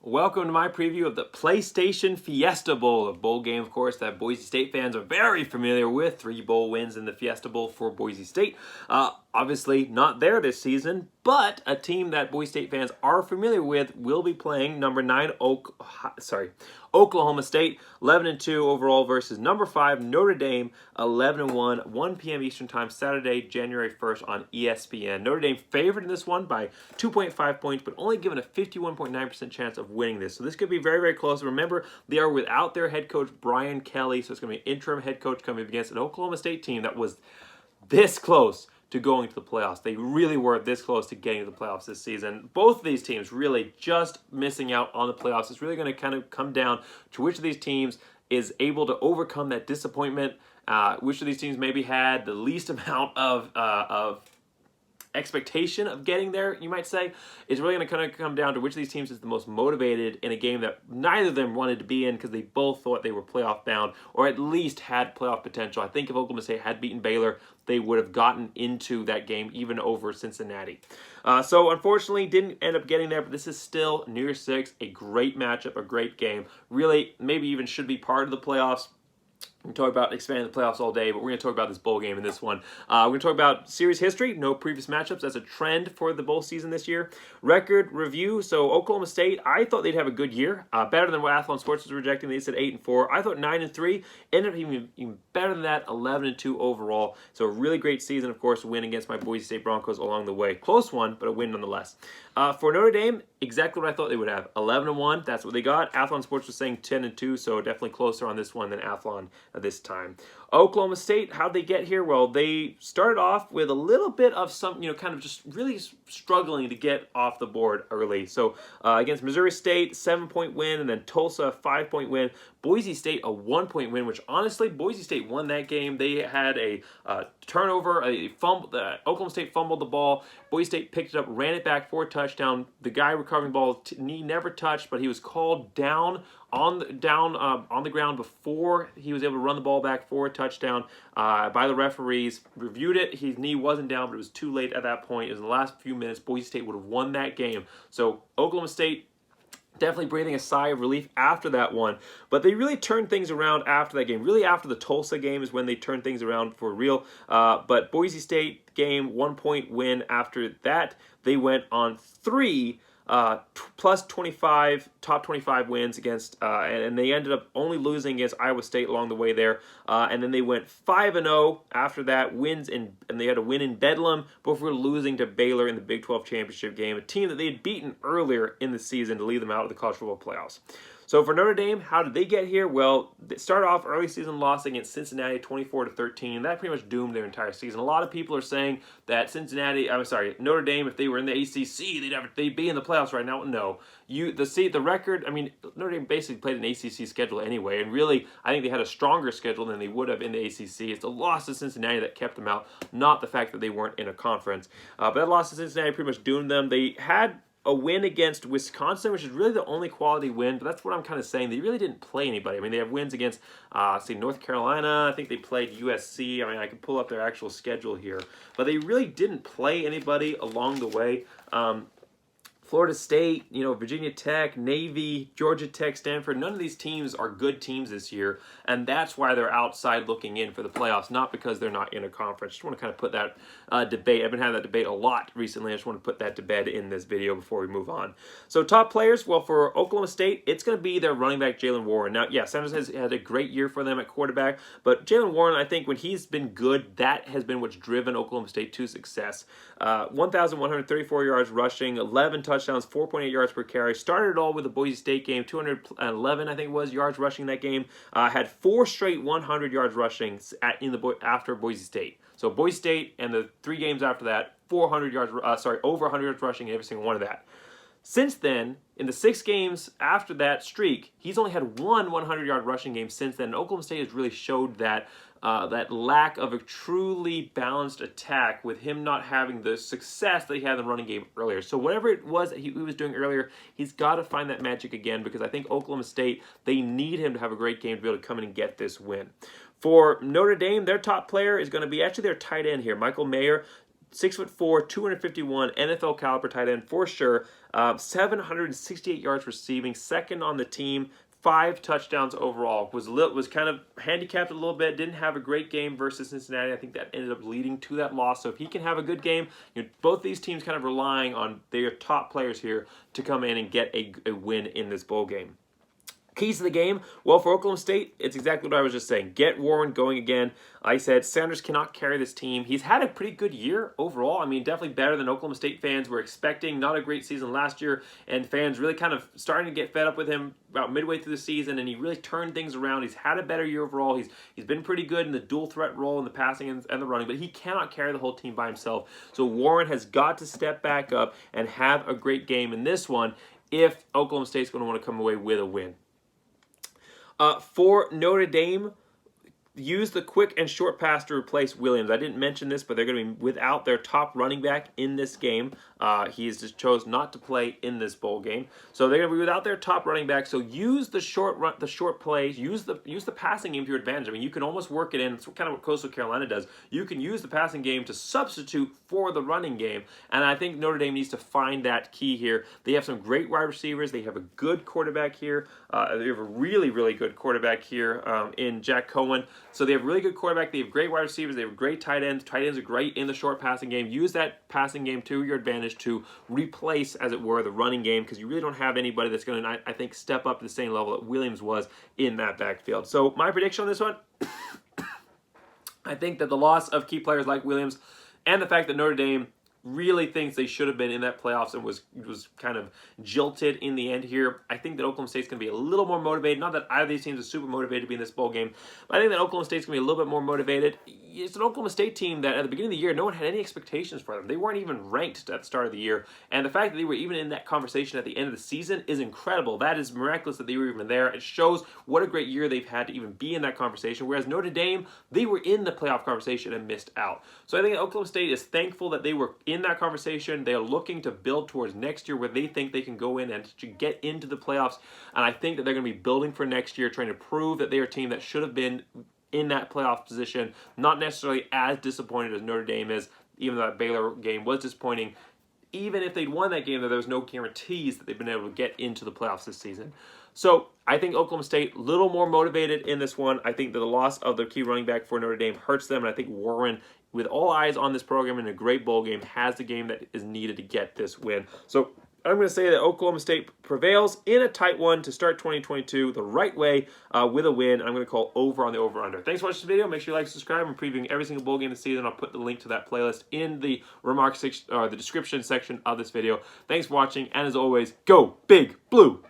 Welcome to my preview of the PlayStation Fiesta Bowl, a bowl game, of course, that Boise State fans are very familiar with. 3 bowl wins in the Fiesta Bowl for Boise State. Obviously not there this season, but a team that Boise State fans are familiar with will be playing number 9 Oklahoma State, 11-2 overall versus number 5 Notre Dame, 11-1, 1 p.m. Eastern Time, Saturday, January 1st on ESPN. Notre Dame favored in this one by 2.5 points, but only given a 51.9% chance of winning this. So this could be very, very close. Remember, they are without their head coach, Brian Kelly, so it's going to be an interim head coach coming against an Oklahoma State team that was this close to going to the playoffs. They really were this close to getting to the playoffs this season. Both of these teams really just missing out on the playoffs. It's really going to kind of come down to which of these teams is able to overcome that disappointment, which of these teams maybe had the least amount of expectation of getting there, you might say. It's really going to kind of come down to which of these teams is the most motivated in a game that neither of them wanted to be in because they both thought they were playoff bound or at least had playoff potential. I think if Oklahoma State had beaten Baylor, they would have gotten into that game even over Cincinnati. So unfortunately didn't end up getting there, but this is still New Year's Six, a great matchup, a great game. Really, maybe even should be part of the playoffs. We can talk about expanding the playoffs all day, but we're going to talk about this bowl game in this one. We're going to talk about series history, no previous matchups. That's a trend for the bowl season this year. Record review, so Oklahoma State, I thought they'd have a good year, better than what Athlon Sports was rejecting. They said 8-4. I thought 9-3, ended up even better than that, 11-2 overall. So a really great season, of course, win against my Boise State Broncos along the way. Close one, but a win nonetheless. For Notre Dame, exactly what I thought they would have. 11-1, that's what they got. Athlon Sports was saying 10-2, so definitely closer on this one than Athlon this time. Oklahoma State, how'd they get here? Well, they started off with a little bit of some, kind of just really struggling to get off the board early. So against Missouri State, 7-point win, and then Tulsa, a 5-point win. Boise State, a 1-point win, which honestly, Boise State won that game. They had a turnover, a fumble. Oklahoma State fumbled the ball. Boise State picked it up, ran it back for a touchdown. The guy recovering the ball, knee never touched, but he was called down on the ground before he was able to run the ball back for a touchdown by the referees. Reviewed it. His knee wasn't down, but it was too late at that point. It was in the last few minutes. Boise State would have won that game. So Oklahoma State definitely breathing a sigh of relief after that one. But they really turned things around after that game. Really after the Tulsa game is when they turned things around for real. But Boise State game, 1-point win after that. They went on 3 plus 25 top 25 wins against and they ended up only losing against Iowa State along the way there, and then they went 5-0 after that, and they had a win in Bedlam before losing to Baylor in the Big 12 championship game, a team that they had beaten earlier in the season to leave them out of the college football playoffs. So for Notre Dame, how did they get here? Well, they started off early season loss against Cincinnati, 24-13. That pretty much doomed their entire season. A lot of people are saying that Notre Dame, if they were in the ACC, they'd be in the playoffs right now. No, the record. I mean, Notre Dame basically played an ACC schedule anyway, and really, I think they had a stronger schedule than they would have in the ACC. It's the loss to Cincinnati that kept them out, not the fact that they weren't in a conference. But that loss to Cincinnati pretty much doomed them. They had a win against Wisconsin, which is really the only quality win, but that's what I'm kind of saying. They really didn't play anybody. I mean, they have wins against, North Carolina. I think they played USC. I mean, I can pull up their actual schedule here. But they really didn't play anybody along the way. Florida State, Virginia Tech, Navy, Georgia Tech, Stanford, none of these teams are good teams this year, and that's why they're outside looking in for the playoffs, not because they're not in a conference. Just want to kind of put that debate. I've been having that debate a lot recently. I just want to put that to bed in this video before we move on. So top players, well, for Oklahoma State, it's going to be their running back, Jalen Warren. Now, yeah, Sanders has had a great year for them at quarterback, but Jalen Warren, I think when he's been good, that has been what's driven Oklahoma State to success. 1,134 yards rushing, 11 touchdowns, 4.8 yards per carry. Started it all with the Boise State game, 211, I think it was, yards rushing that game. Had 4 straight 100 yards rushing after Boise State. So Boise State and the 3 games after that, over 100 yards rushing in every single one of that. Since then, in the 6 games after that streak, he's only had 1 100-yard rushing game since then. And Oklahoma State has really showed that lack of a truly balanced attack with him not having the success that he had in the running game earlier. So whatever it was that he was doing earlier, he's got to find that magic again, because I think Oklahoma State, they need him to have a great game to be able to come in and get this win. For Notre Dame, their top player is going to be actually their tight end here, Michael Mayer. 6'4", 251, NFL caliber tight end for sure. 768 yards receiving, second on the team. 5 touchdowns overall. Was kind of handicapped a little bit. Didn't have a great game versus Cincinnati. I think that ended up leading to that loss. So if he can have a good game, both these teams kind of relying on their top players here to come in and get a win in this bowl game. Keys to the game, well, for Oklahoma State, it's exactly what I was just saying. Get Warren going again. I said Sanders cannot carry this team. He's had a pretty good year overall. I mean, definitely better than Oklahoma State fans were expecting. Not a great season last year, and fans really kind of starting to get fed up with him about midway through the season, and he really turned things around. He's had a better year overall. He's been pretty good in the dual threat role in the passing and the running, but he cannot carry the whole team by himself. So Warren has got to step back up and have a great game in this one if Oklahoma State's going to want to come away with a win. For Notre Dame, use the quick and short pass to replace Williams. I didn't mention this, but they're going to be without their top running back in this game. He's just chose not to play in this bowl game, so they're going to be without their top running back. So use the short plays. Use the passing game to your advantage. I mean, you can almost work it in. It's kind of what Coastal Carolina does. You can use the passing game to substitute for the running game, and I think Notre Dame needs to find that key here. They have some great wide receivers. They have a good quarterback here. They have a really, really good quarterback here in Jack Cohen. So they have really good quarterback. They have great wide receivers. They have great tight ends. Tight ends are great in the short passing game. Use that passing game to your advantage to replace, as it were, the running game, because you really don't have anybody that's going to, I think, step up to the same level that Williams was in that backfield. So my prediction on this one, I think that the loss of key players like Williams and the fact that Notre Dame really thinks they should have been in that playoffs and was kind of jilted in the end here. I think that Oklahoma State's going to be a little more motivated. Not that either of these teams are super motivated to be in this bowl game, but I think that Oklahoma State's going to be a little bit more motivated. It's an Oklahoma State team that at the beginning of the year, no one had any expectations for them. They weren't even ranked at the start of the year, and the fact that they were even in that conversation at the end of the season is incredible. That is miraculous that they were even there. It shows what a great year they've had to even be in that conversation, whereas Notre Dame, they were in the playoff conversation and missed out. So I think Oklahoma State is thankful that they were in that conversation. They are looking to build towards next year where they think they can go in and to get into the playoffs. And I think that they're going to be building for next year, trying to prove that they are a team that should have been in that playoff position, not necessarily as disappointed as Notre Dame is, even though that Baylor game was disappointing. Even if they'd won that game, there was no guarantees that they've been able to get into the playoffs this season. So I think Oklahoma State a little more motivated in this one. I think that the loss of their key running back for Notre Dame hurts them, and I think Warren, with all eyes on this program in a great bowl game, has the game that is needed to get this win. So I'm going to say that Oklahoma State prevails in a tight one to start 2022 the right way with a win. I'm going to call over on the over-under. Thanks for watching this video. Make sure you like and subscribe. I'm previewing every single bowl game this season. I'll put the link to that playlist in the the description section of this video. Thanks for watching, and as always, go Big Blue!